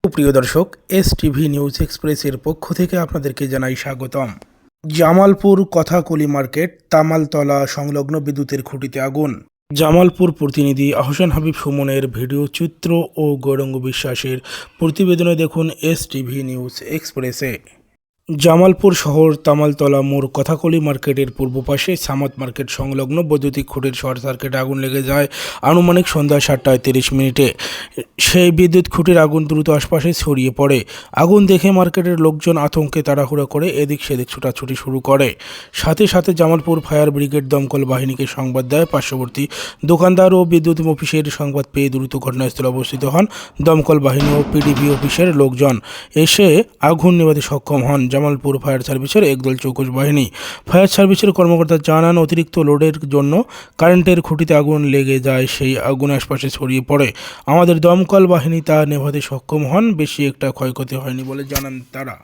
প্রিয় দর্শক, STV news এক্সপ্রেসের পক্ষ থেকে আপনাদেরকে জানাই স্বাগতম। জামালপুর কথাকলি মার্কেট তামালতলা সংলগ্ন বিদ্যুতের খুঁটিতে আগুন। জামালপুর প্রতিনিধি আহসান হাবিব সুমনের ভিডিও চিত্র ও গৌরাঙ্গ বিশ্বাসের প্রতিবেদনে দেখুন এসটিভি নিউজ এক্সপ্রেসে। জামালপুর শহর তামালতলা মোড় কথাকলি মার্কেটের পূর্ব পাশে সামাদ মার্কেট সংলগ্ন বৈদ্যুতিক খুঁটির শর্ট সার্কিটে আগুন লেগে যায় আনুমানিক সন্ধ্যা 7:30 সেই বিদ্যুৎ খুঁটির আগুন দ্রুত আশপাশে ছড়িয়ে পড়ে। আগুন দেখে মার্কেটের লোকজন আতঙ্কে তাড়াহুড়ো করে এদিক সেদিক ছোটাছুটি শুরু করে। সাথে সাথে জামালপুর ফায়ার ব্রিগেড দমকল বাহিনীকে সংবাদ দেয়। পার্শ্ববর্তী দোকানদার ও বিদ্যুৎ অফিসের সংবাদ পেয়ে দ্রুত ঘটনাস্থলে অবস্থিত হন দমকল বাহিনী ও পিডিপি অফিসের লোকজন। এসে আগুন নেভাতে সক্ষম হন জামালপুর ফায়ার সার্ভিসের একদল চৌকস বাহিনী। ফায়ার সার্ভিসের কর্মকর্তা জানান, অতিরিক্ত লোডের জন্য কারেন্টের খুঁটিতে আগুন লেগে যায়। সেই আগুন আশপাশে ছড়িয়ে পড়ে। আমাদের দমকল বাহিনী তা নেভাতে সক্ষম হন। বেশি একটা ক্ষয়ক্ষতি হয়নি বলে জানান তারা।